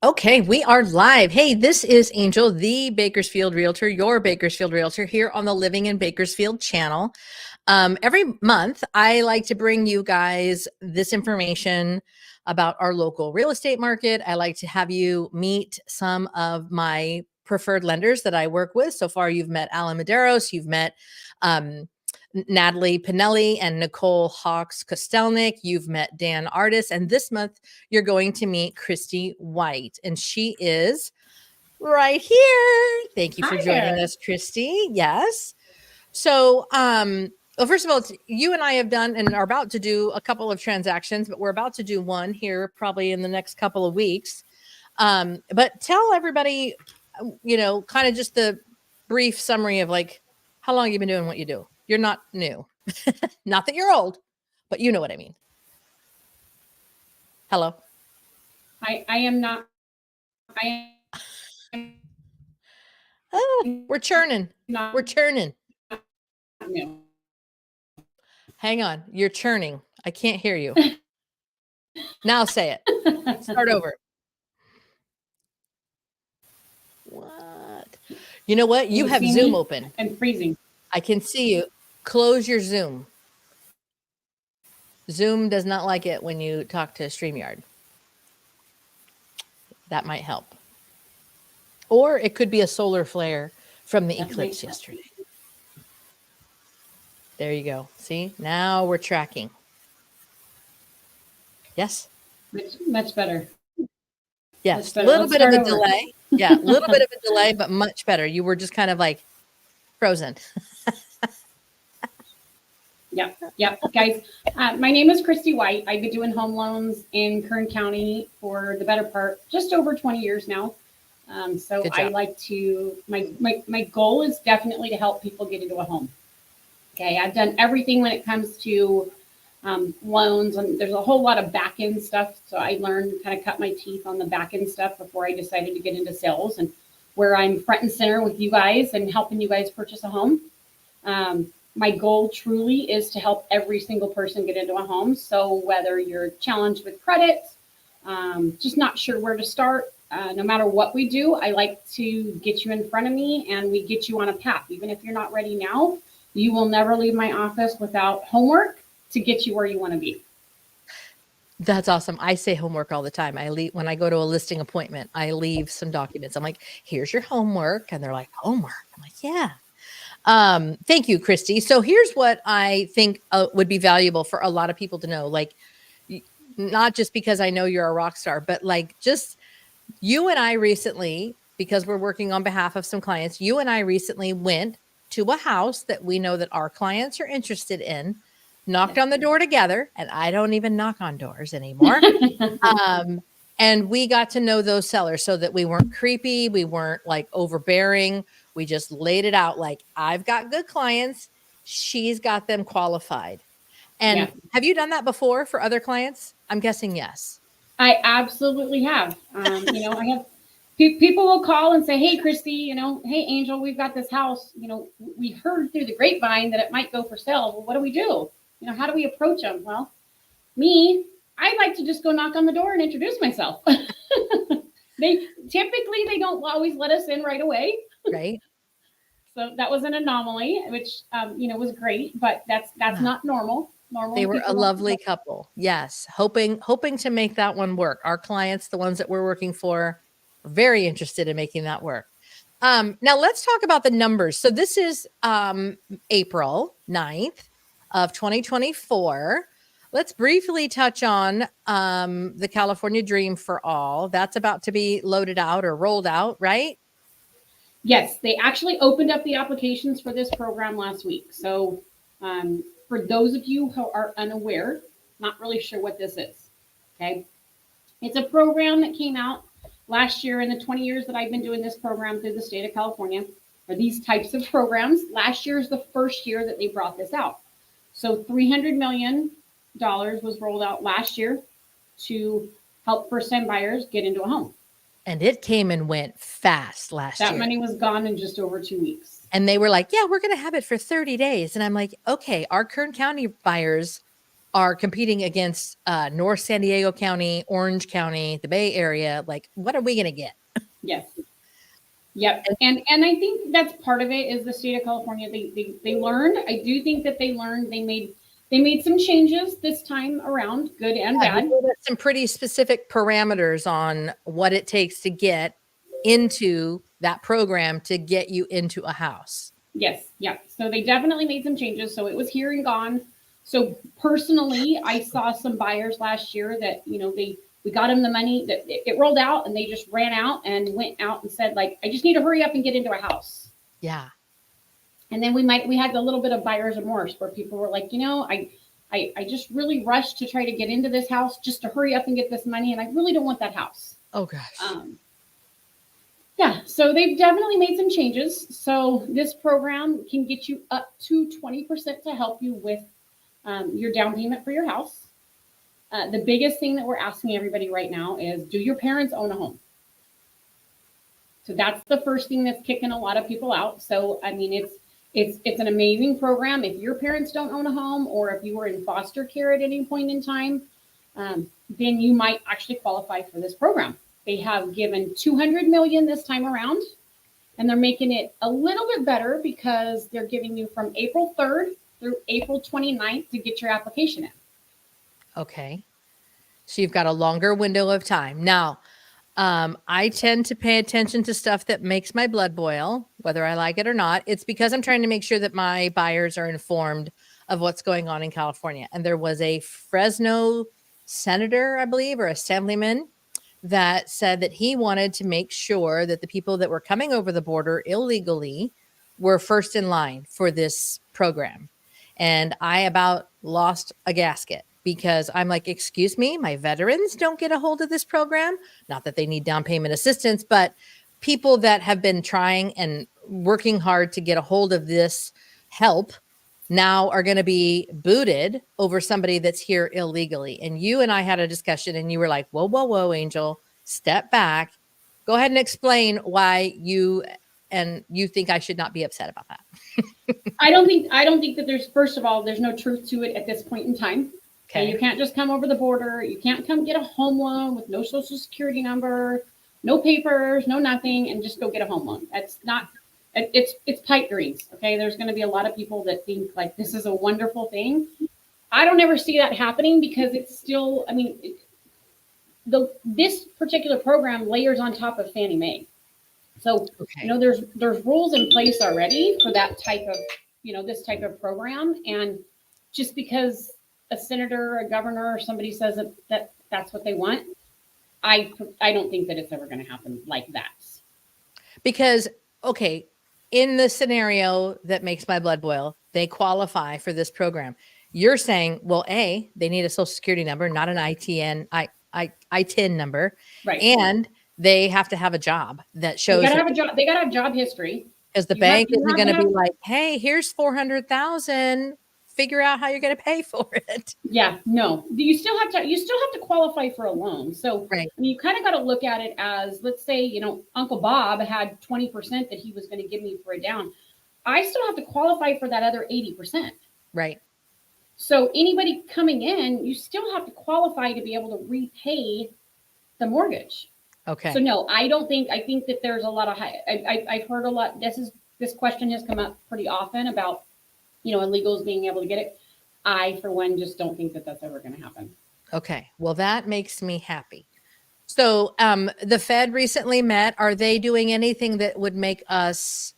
Okay, we are live. Hey, this is Angel, the Bakersfield Realtor, your Bakersfield Realtor here on the Living in Bakersfield channel. Every month, I like to bring you guys this information about our local real estate market. I like to have you meet some of my preferred lenders that I work with. So far, you've met Alan Medeiros, you've met Natalie Pinelli and Nicole Hawks Kostelnik. You've met Dan Artis. And this month, you're going to meet Christy White. And she is right here. Thank you for joining us, Christy. Yes. So, well, first of all, you and I have done and are about to do a couple of transactions, but we're about to do one here probably in the next couple of weeks. But tell everybody, kind of just the brief summary of like how long you've been doing what you do. You're not new. Not that you're old, but you know what I mean. Hello. I am not. We're churning. We're churning. New. Hang on. You're churning. I can't hear you. Now say it. Start over. What? You know what? You have Zoom open. I'm freezing. I can see you. Close your Zoom. Zoom does not like it when you talk to StreamYard. That might help. Or it could be a solar flare from the eclipse yesterday. There you go. See, now we're tracking. Yes? Much better. Yes, a little bit of a delay. Yeah, a little bit of a delay, but much better. You were just kind of like frozen. Yep. Guys, my name is Christy White. I've been doing home loans in Kern County for the better part, just over 20 years now. So I like to, my goal is definitely to help people get into a home. Okay, I've done everything when it comes to loans, and there's a whole lot of back end stuff. So I learned, kind of cut my teeth on the back end stuff before I decided to get into sales, and where I'm front and center with you guys and helping you guys purchase a home. My goal truly is to help every single person get into a home. So whether you're challenged with credit, just not sure where to start, no matter what we do, I like to get you in front of me and we get you on a path. Even if you're not ready now, you will never leave my office without homework to get you where you want to be. That's awesome. I say homework all the time. When I go to a listing appointment, I leave some documents. I'm like, here's your homework. And they're like, homework? I'm like, yeah. Thank you, Christy. So here's what I think would be valuable for a lot of people to know, like, not just because I know you're a rock star, but like just you and I recently, because we're working on behalf of some clients, you and I recently went to a house that we know that our clients are interested in, knocked on the door together, and I don't even knock on doors anymore. And we got to know those sellers so that we weren't creepy. We weren't like overbearing. We just laid it out like, I've got good clients. She's got them qualified. And have you done that before for other clients? I'm guessing yes. I absolutely have. I have people will call and say, hey, Christy, hey, Angel, we've got this house. We heard through the grapevine that it might go for sale. Well, what do we do? How do we approach them? Well, I like to just go knock on the door and introduce myself. They don't always let us in right away. Right. So that was an anomaly, which, was great, but that's not normal. They were a lovely couple. Yes. Hoping to make that one work. Our clients, the ones that we're working for, are very interested in making that work. Now let's talk about the numbers. So this is April 9th of 2024. Let's briefly touch on the California Dream for All. That's about to be loaded out or rolled out, right? Yes, they actually opened up the applications for this program last week. So for those of you who are unaware, not really sure what this is, okay? It's a program that came out last year in the 20 years that I've been doing this program through the state of California, or these types of programs. Last year is the first year that they brought this out. So $300 million was rolled out last year to help first-time buyers get into a home. And it came and went fast last year. That money was gone in just over 2 weeks. And they were like, yeah, we're going to have it for 30 days. And I'm like, okay, our Kern County buyers are competing against North San Diego County, Orange County, the Bay Area. Like, what are we going to get? Yes. Yep. And I think that's part of it is the state of California. They learned. I do think that they learned. They made some changes this time around, good and bad. Some pretty specific parameters on what it takes to get into that program to get you into a house. Yes. Yeah. So they definitely made some changes. So it was here and gone. So personally, I saw some buyers last year that, we got them the money that it rolled out and they just ran out and went out and said, like, I just need to hurry up and get into a house. Yeah. And then we had a little bit of buyer's remorse where people were like, I just really rushed to try to get into this house just to hurry up and get this money. And I really don't want that house. Oh gosh. Yeah. So they've definitely made some changes. So this program can get you up to 20% to help you with your down payment for your house. The biggest thing that we're asking everybody right now is, do your parents own a home? So that's the first thing that's kicking a lot of people out. So, I mean, it's an amazing program. If your parents don't own a home, or if you were in foster care at any point in time, then you might actually qualify for this program. They have given $200 million this time around, and they're making it a little bit better because they're giving you from April 3rd through April 29th to get your application in. Okay. So you've got a longer window of time. Now, I tend to pay attention to stuff that makes my blood boil, whether I like it or not. It's because I'm trying to make sure that my buyers are informed of what's going on in California. And there was a Fresno senator, I believe, or assemblyman that said that he wanted to make sure that the people that were coming over the border illegally were first in line for this program. And I about lost a gasket because I'm like, excuse me, my veterans don't get a hold of this program. Not that they need down payment assistance, but people that have been trying and working hard to get a hold of this help now are going to be booted over somebody that's here illegally. And you and I had a discussion and you were like, whoa, whoa, whoa, Angel, step back. Go ahead and explain why you think I should not be upset about that. I don't think that there's, first of all, there's no truth to it at this point in time. Okay. You can't just come over the border. You can't come get a home loan with no social security number, no papers, no nothing, and just go get a home loan. That's not, it's pipe dreams. Okay. There's going to be a lot of people that think like this is a wonderful thing. I don't ever see that happening because it's still, I mean, this particular program layers on top of Fannie Mae. So, okay. There's rules in place already for that type of, this type of program. And just because a senator, a governor, or somebody says that that's what they want, I don't think that it's ever going to happen like that. Because, okay, in the scenario that makes my blood boil, they qualify for this program. You're saying, well, A, they need a social security number, not an ITIN number. Right. And they have to have a job that shows. They gotta have a job. They gotta have job history. Because the bank isn't going to be like, hey, here's $400,000. Figure out how you're going to pay for it. Yeah, no, you still have to qualify for a loan. So right. I mean, you kind of got to look at it as, let's say, Uncle Bob had 20% that he was going to give me for a down. I still have to qualify for that other 80%. Right. So anybody coming in, you still have to qualify to be able to repay the mortgage. Okay. So no, I think that there's a lot of I've heard a lot. This question has come up pretty often about, illegals being able to get it. I, for one, just don't think that that's ever going to happen. Okay. Well, that makes me happy. So the Fed recently met. Are they doing anything that would make us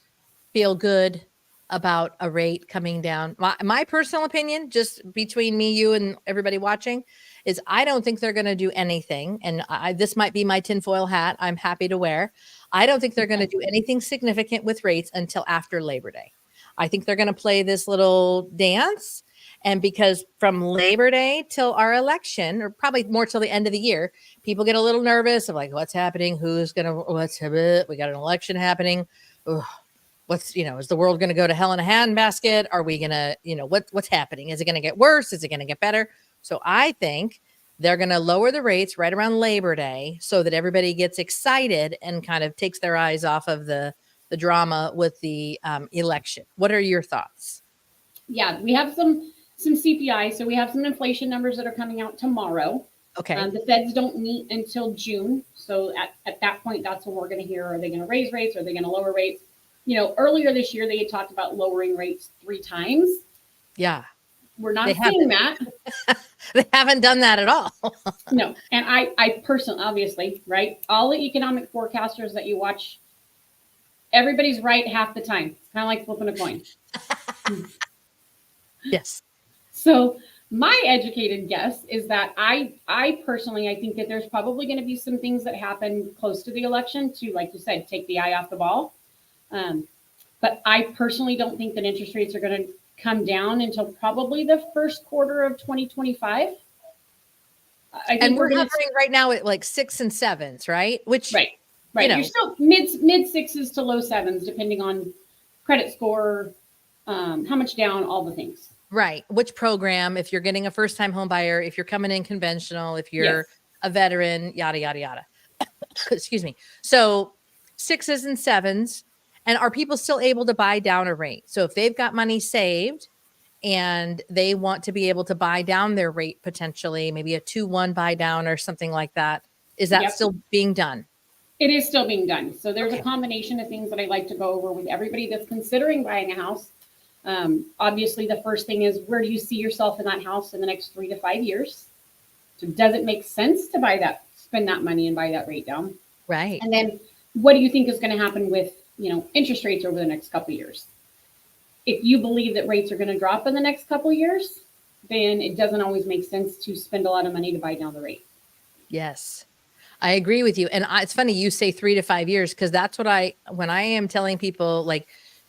feel good about a rate coming down? My personal opinion, just between me, you, and everybody watching, is I don't think they're going to do anything. And this might be my tinfoil hat I'm happy to wear. I don't think they're going to do anything significant with rates until after Labor Day. I think they're going to play this little dance. And because from Labor Day till our election, or probably more till the end of the year, people get a little nervous of like, what's happening? We got an election happening. Ugh. Is the world going to go to hell in a handbasket? Are we going to, what's happening? Is it going to get worse? Is it going to get better? So I think they're going to lower the rates right around Labor Day so that everybody gets excited and kind of takes their eyes off of the drama with the election. What are your thoughts? Yeah, we have some some CPI. So we have some inflation numbers that are coming out tomorrow. Okay. The Feds don't meet until June. So at that point, that's when we're going to hear, are they going to raise rates? Are they going to lower rates? You know, earlier this year, they had talked about lowering rates 3 times. Yeah. We're not seeing that. They haven't done that at all. No. And I personally, obviously, right? All the economic forecasters that you watch, everybody's right half the time. It's kind of like flipping a coin. Yes. So my educated guess is that I personally, I think that there's probably going to be some things that happen close to the election to, like you said, take the eye off the ball. But I personally don't think that interest rates are going to come down until probably the first quarter of 2025. I think we're hovering right now at like 6 and 7s, right? Which, right. You know, you're still mid 6s to low 7s, depending on credit score, how much down, all the things. Right. Which program, if you're getting a first time home buyer, if you're coming in conventional, if you're a veteran, yada, yada, yada. Excuse me. So 6s and 7s. And are people still able to buy down a rate? So if they've got money saved and they want to be able to buy down their rate, potentially maybe a 2-1 buy down or something like that, is that still being done? It is still being done. So there's a combination of things that I like to go over with everybody that's considering buying a house. Obviously, the first thing is, where do you see yourself in that house in the next 3 to 5 years? So does it make sense to spend that money and buy that rate down? Right. And then what do you think is going to happen with, interest rates over the next couple of years? If you believe that rates are going to drop in the next couple of years, then it doesn't always make sense to spend a lot of money to buy down the rate. Yes, I agree with you. And it's funny you say 3 to 5 years, because that's what when I am telling people, like,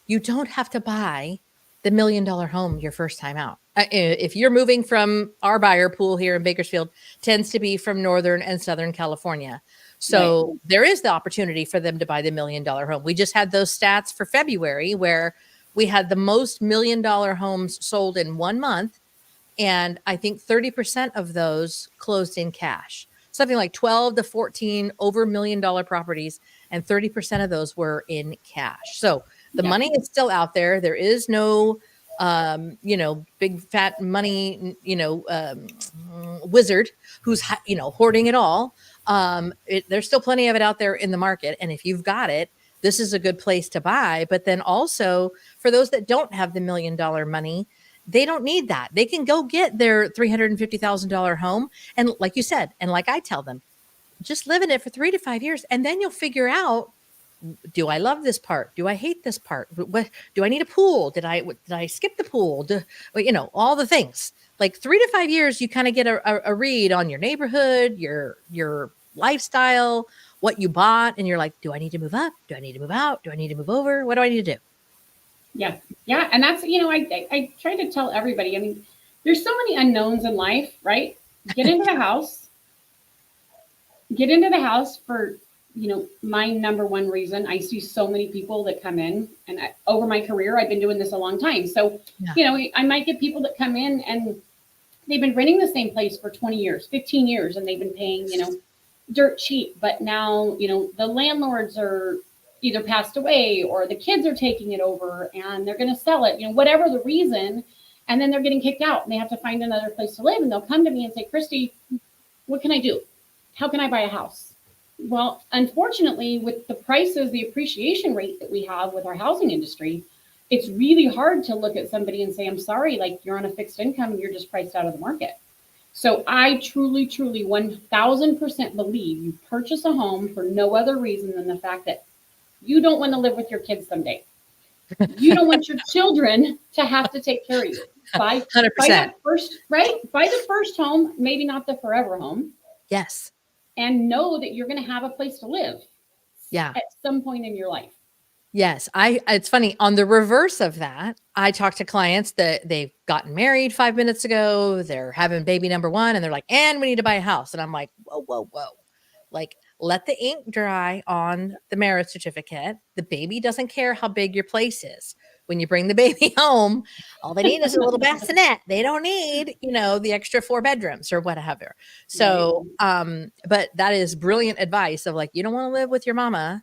you don't have to buy the $1 million home your first time out. If you're moving from, our buyer pool here in Bakersfield tends to be from Northern and Southern California. So there is the opportunity for them to buy the $1 million home. We just had those stats for February where we had the most $1 million homes sold in 1 month. And I think 30% of those closed in cash, something like 12 to 14 over $1 million properties. And 30% of those were in cash. So the money is still out there. There is no, big fat money, wizard who's, hoarding it all. There's still plenty of it out there in the market. And if you've got it, this is a good place to buy. But then also for those that don't have the $1 million money, they don't need that. They can go get their $350,000 home. And like you said, and like I tell them, just live in it for 3 to 5 years. And then you'll figure out, do I love this part? Do I hate this part? What do I need a pool? Did I skip the pool? All the things. Like 3 to 5 years, you kind of get a read on your neighborhood, your lifestyle, what you bought, and you're like, do I need to move up? Do I need to move out? Do I need to move over? What do I need to do? Yeah. And that's, I try to tell everybody, I mean, there's so many unknowns in life, right? Get into the house for, my number one reason. I see so many people that come in, and over my career, I've been doing this a long time. So, I might get people that come in and they've been renting the same place for 20 years, 15 years, and they've been paying, dirt cheap. But now, the landlords are either passed away or the kids are taking it over and they're going to sell it, whatever the reason. And then they're getting kicked out and they have to find another place to live. And they'll come to me and say, Christy, what can I do? How can I buy a house? Well, unfortunately, with the prices, the appreciation rate that we have with our housing industry, it's really hard to look at somebody and say, I'm sorry, like you're on a fixed income and you're just priced out of the market. So I truly, 1000% believe you purchase a home for no other reason than the fact that you don't want to live with your kids someday. You don't want your children to have to take care of you. Buy 100%. Buy that first, right? Buy the first home, maybe not the forever home. Yes. And know that you're going to have a place to live. Yeah. At some point in your life. Yes. It's funny. On the reverse of that, I talk to clients that they've gotten married 5 minutes ago. They're having baby number 1 and they're like, and we need to buy a house. And I'm like, whoa. Like, let the ink dry on the marriage certificate. The baby doesn't care how big your place is. When you bring the baby home, all they need is a little bassinet. They don't need, the extra 4 bedrooms or whatever. So, but that is brilliant advice of like, you don't want to live with your mama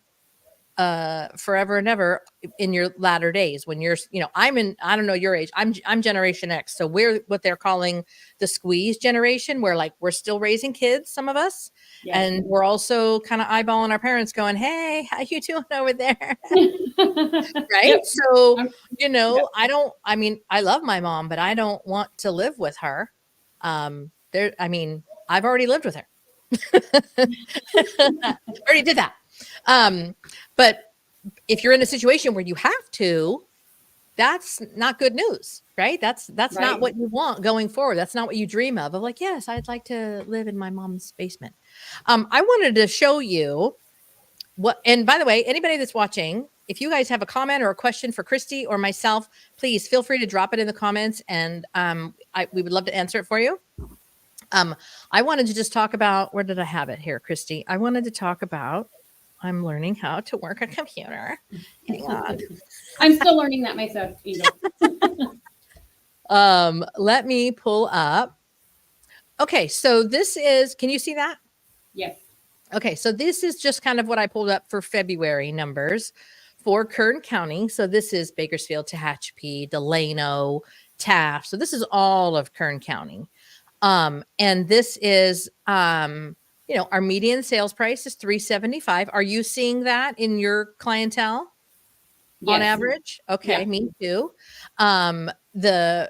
forever and ever in your latter days when you're, I don't know your age. I'm Generation X. So we're what they're calling the squeeze generation, where like we're still raising kids, some of us. Yes. And we're also kind of eyeballing our parents going, hey, how you doing over there? Right. Yep. So, yep. I love my mom, but I don't want to live with her. I've already lived with her. Already did that. But if you're in a situation where you have to, that's not good news, right? That's right. Not what you want going forward. That's not what you dream of like, yes, I'd like to live in my mom's basement. I wanted to show you and by the way, anybody that's watching, if you guys have a comment or a question for Christy or myself, please feel free to drop it in the comments, and we would love to answer it for you. I wanted to just talk about, where did I have it here, Christy? I wanted to talk about, I'm learning how to work a computer. Hang on. I'm still learning that myself, Angel. Let me pull up. Okay, so this is, can you see that? Yes. Okay, so this is just kind of what I pulled up for February numbers for Kern County. So this is Bakersfield, Tehachapi, Delano, Taft. So this is all of Kern County. And this is, our median sales price is $375. Are you seeing that in your clientele? Yes. On average? Okay, yeah. Me too. The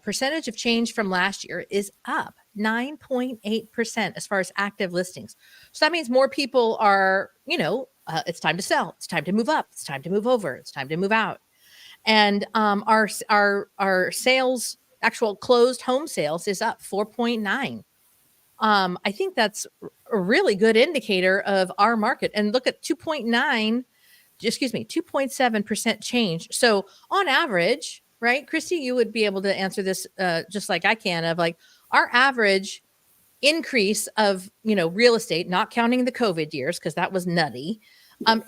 percentage of change from last year is up 9.8% as far as active listings. So that means more people are, it's time to sell. It's time to move up. It's time to move over. It's time to move out. And our sales, actual closed home sales, is up 4.9. I think that's a really good indicator of our market. And look at 2.7% change. So on average, right, Christy, you would be able to answer this just like I can, of like our average increase of, real estate, not counting the COVID years, because that was nutty,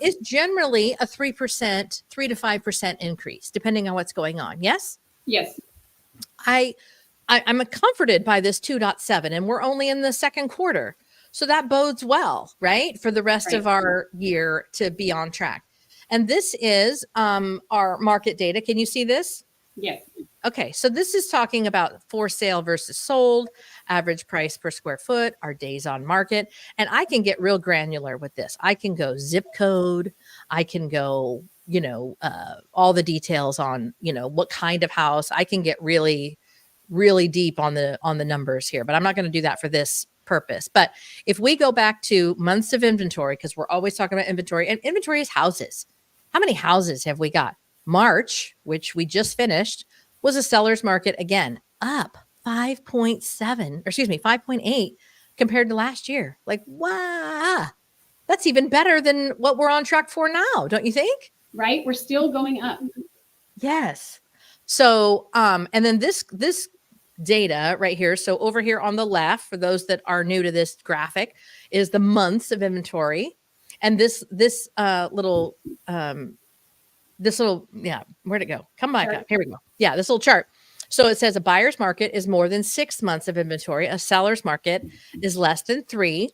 is generally a 3%, 3 to 5% increase, depending on what's going on. Yes? Yes. I'm comforted by this 2.7, and we're only in the second quarter. So that bodes well, right, for the rest of our year to be on track. And this is our market data. Can you see this? Yes. Okay, so this is talking about for sale versus sold, average price per square foot, our days on market. And I can get real granular with this. I can go zip code. I can go, all the details on, what kind of house. I can get really, really deep on the numbers here, but I'm not going to do that for this purpose. But if we go back to months of inventory, because we're always talking about inventory, and inventory is houses. How many houses have we got? March, which we just finished, was a seller's market again, up 5.8 compared to last year. Like, wow, that's even better than what we're on track for now, don't you think? Right, we're still going up. Yes. So, and then this data right here. So over here on the left, for those that are new to this graphic, is the months of inventory, and this little. Where'd it go? Come back up. Here we go. Yeah, this little chart. So it says a buyer's market is more than 6 months of inventory. A seller's market is less than 3.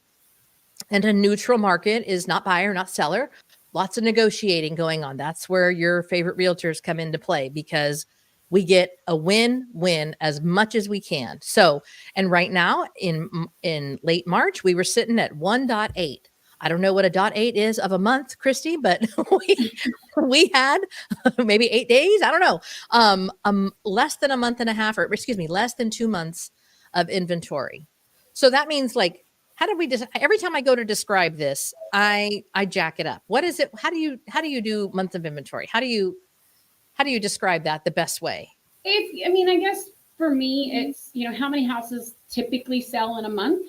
And a neutral market is not buyer, not seller. Lots of negotiating going on. That's where your favorite realtors come into play, because we get a win-win as much as we can. So, and right now in late March, we were sitting at 1.8. I don't know what a 0.8 is of a month, Christy, but we had maybe 8 days. I don't know. Less than a month and a half, or less than 2 months of inventory. So that means, like, how do we every time I go to describe this, I jack it up. What is it? How do you do months of inventory? How do you describe that the best way? I guess for me, it's, how many houses typically sell in a month?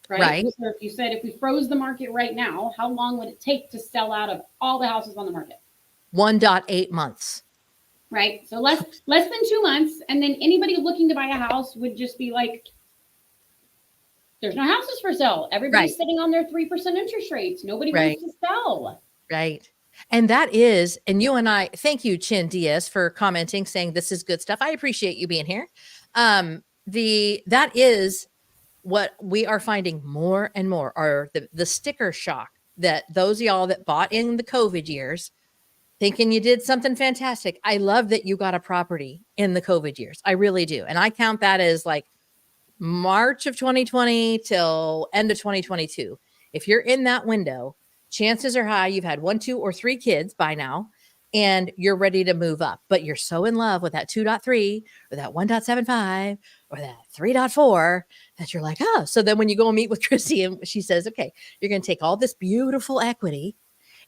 Right. So if you said, if we froze the market right now, how long would it take to sell out of all the houses on the market? 1.8 months. Right. So less than 2 months. And then anybody looking to buy a house would just be like, there's no houses for sale. Everybody's sitting on their 3% interest rates. Nobody wants to sell. Right. And that is, and you and I, thank you, Chin Diaz, for commenting, saying this is good stuff. I appreciate you being here. That is what we are finding more and more, are the sticker shock that those of y'all that bought in the COVID years, thinking you did something fantastic. I love that you got a property in the COVID years. I really do. And I count that as like March of 2020 till end of 2022. If you're in that window, chances are high you've had 1, 2, or 3 kids by now, and you're ready to move up. But you're so in love with that 2.3 or that 1.75 or that 3.4 that you're like, oh. So then when you go and meet with Christy and she says, okay, you're going to take all this beautiful equity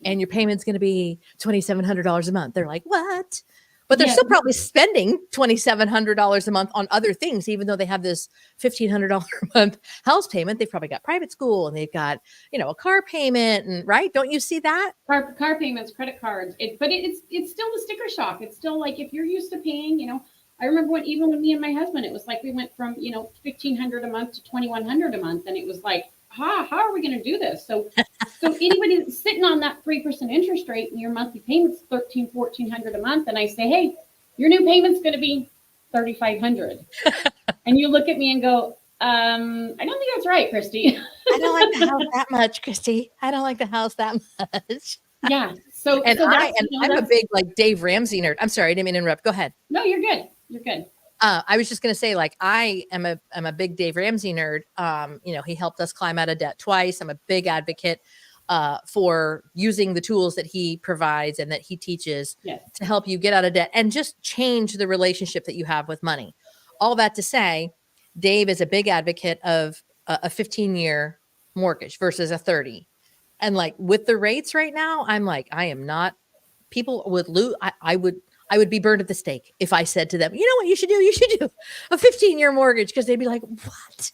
and your payment's going to be $2,700 a month. They're like, what? But they're still probably spending $2,700 a month on other things, even though they have this $1,500 a month house payment. They've probably got private school and they've got, a car payment, and right? Don't you see that? Car payments, credit cards. But it's still the sticker shock. It's still like, if you're used to paying, I remember even when me and my husband, it was like we went from $1,500 a month to $2,100 a month, and it was like, how are we going to do this? So anybody that's sitting on that 3% interest rate and your monthly payment's $1,300, $1,400 a month, and I say, hey, your new payment's going to be $3,500, and you look at me and go, I don't think that's right, Christy. I don't like the house that much, Christy. I don't like the house that much. Yeah. So I'm a big like Dave Ramsey nerd. I'm sorry, I didn't mean to interrupt. Go ahead. No, you're good. You're good. I was just going to say, like, I'm a big Dave Ramsey nerd. He helped us climb out of debt twice. I'm a big advocate for using the tools that he provides and that he teaches to help you get out of debt and just change the relationship that you have with money. All that to say, Dave is a big advocate of a 15-year mortgage versus a 30. And like with the rates right now, I'm like, I am not, people would lose. I would be burned at the stake if I said to them, you know what you should do? You should do a 15-year mortgage, because they'd be like, what?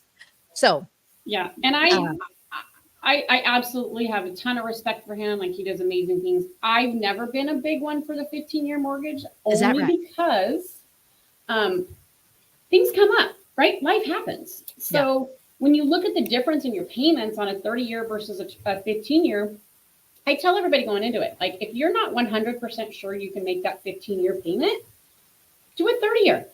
So, yeah. And I absolutely have a ton of respect for him. Like, he does amazing things. I've never been a big one for the 15-year mortgage, only because things come up, right? Life happens. So when you look at the difference in your payments on a 30-year versus a 15-year, I tell everybody going into it, like, if you're not 100% sure you can make that 15-year payment, do a 30-year.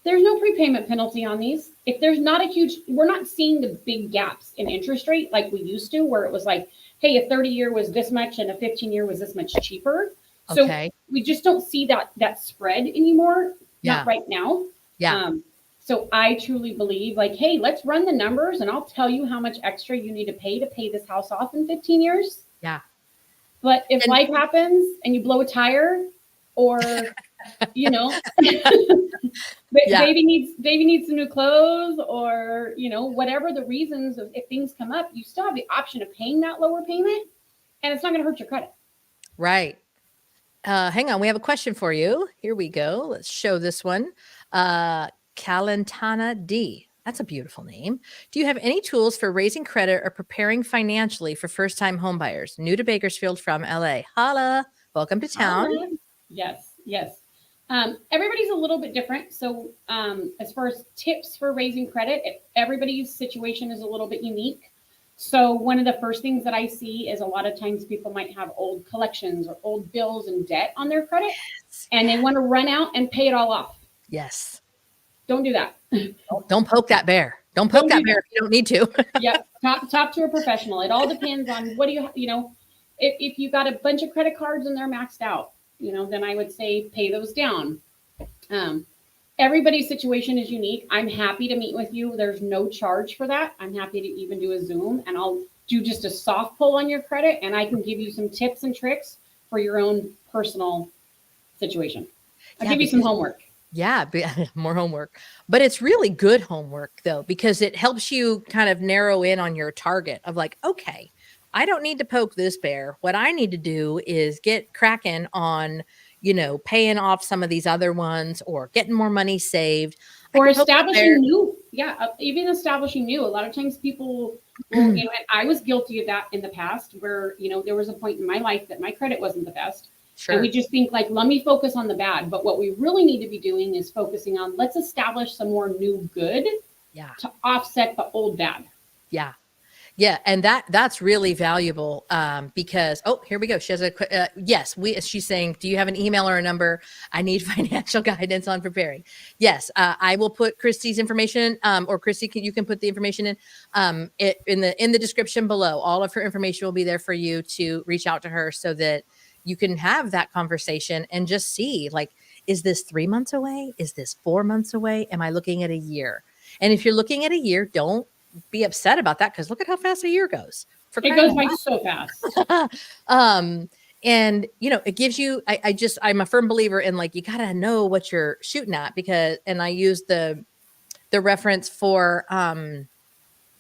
There's no prepayment penalty on these. If there's not a huge, we're not seeing the big gaps in interest rate like we used to, where it was like, hey, a 30-year was this much and a 15-year was this much cheaper. So we just don't see that spread anymore. Not right now. Yeah. So I truly believe, like, hey, let's run the numbers and I'll tell you how much extra you need to pay this house off in 15 years. Yeah. But if life happens and you blow a tire, or baby needs some new clothes, or whatever the reasons, if things come up, you still have the option of paying that lower payment, and it's not going to hurt your credit. Right. Hang on, we have a question for you. Here we go. Let's show this one. Calentana D. That's a beautiful name. Do you have any tools for raising credit or preparing financially for first-time home buyers? New to Bakersfield from LA. Holla. Welcome to town. Holla. Yes. Everybody's a little bit different. So as far as tips for raising credit, everybody's situation is a little bit unique. So one of the first things that I see is a lot of times people might have old collections or old bills and debt on their credit, and they want to run out and pay it all off. Yes. Don't do that. Don't poke that bear. Don't poke that bear if you don't need to. Yeah. Talk to a professional. It all depends on what if you got a bunch of credit cards and they're maxed out, then I would say pay those down. Everybody's situation is unique. I'm happy to meet with you. There's no charge for that. I'm happy to even do a Zoom, and I'll do just a soft pull on your credit, and I can give you some tips and tricks for your own personal situation. I'll give you some homework. Yeah, more homework. But it's really good homework, though, because it helps you kind of narrow in on your target of like, okay, I don't need to poke this bear. What I need to do is get cracking on, paying off some of these other ones, or getting more money saved. Or establishing new. Yeah, even establishing new. A lot of times people will, and I was guilty of that in the past, where, there was a point in my life that my credit wasn't the best. Sure. And we just think like, let me focus on the bad. But what we really need to be doing is focusing on, let's establish some more new good to offset the old bad. Yeah. Yeah, and that's really valuable because here we go. She has a yes. She's saying, do you have an email or a number? I need financial guidance on preparing. Yes, I will put Christy's information, or Christy, you can put the information in the description below. All of her information will be there for you to reach out to her so that you can have that conversation and just see, like, is this 3 months away? Is this 4 months away? Am I looking at a year? And if you're looking at a year, don't be upset about that, because look at how fast a year goes. It goes by so fast. And it gives you, I'm a firm believer in, like, you gotta know what you're shooting at, because, and I use the reference for,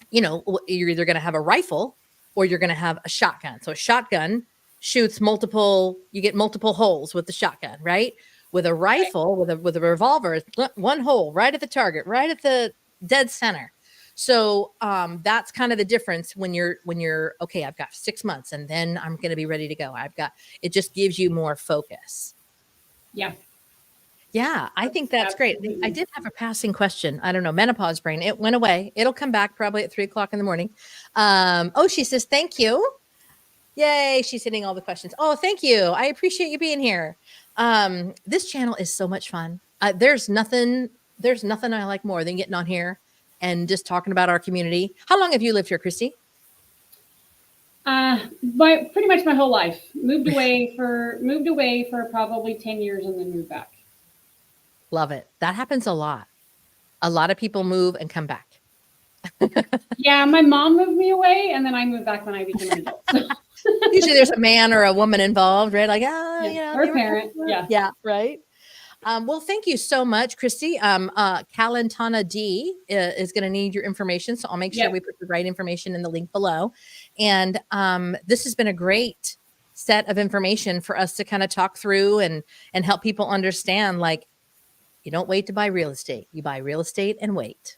you're either going to have a rifle or you're going to have a shotgun. So a shotgun shoots you get multiple holes with the shotgun, right? With a rifle, with a revolver, it's one hole right at the target, right at the dead center. So that's kind of the difference when you're okay, I've got 6 months and then I'm going to be ready to go. It just gives you more focus. Yeah. Yeah, I think that's great. I did have a passing question. I don't know, menopause brain. It went away. It'll come back probably at 3:00 in the morning. She says, thank you. Yay. She's hitting all the questions. Oh, thank you. I appreciate you being here. This channel is so much fun. There's nothing I like more than getting on here and just talking about our community. How long have you lived here, Christy? Pretty much my whole life. Moved away for probably 10 years and then moved back. Love it. That happens a lot. A lot of people move and come back. Yeah, my mom moved me away and then I moved back when I became an adult. Usually there's a man or a woman involved, right? Like, or a parent. Yeah. Yeah, right. Well, thank you so much, Christy. Calentana D is going to need your information, so I'll make sure we put the right information in the link below. And this has been a great set of information for us to kind of talk through and help people understand, like, you don't wait to buy real estate. You buy real estate and wait.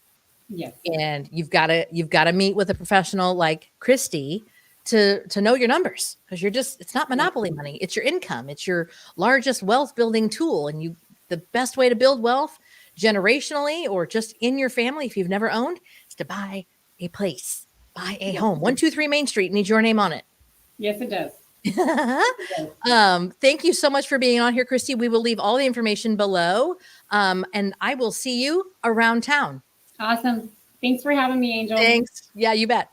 Yes. And you've got to meet with a professional like Christy to know your numbers, because it's not monopoly money. It's your income. It's your largest wealth building tool. And the best way to build wealth generationally or just in your family, if you've never owned, is to buy a place, buy a home. 123 Main Street needs your name on it. Yes, it does. Thank you so much for being on here, Christy. We will leave all the information below. And I will see you around town. Awesome. Thanks for having me, Angel. Thanks. Yeah, you bet.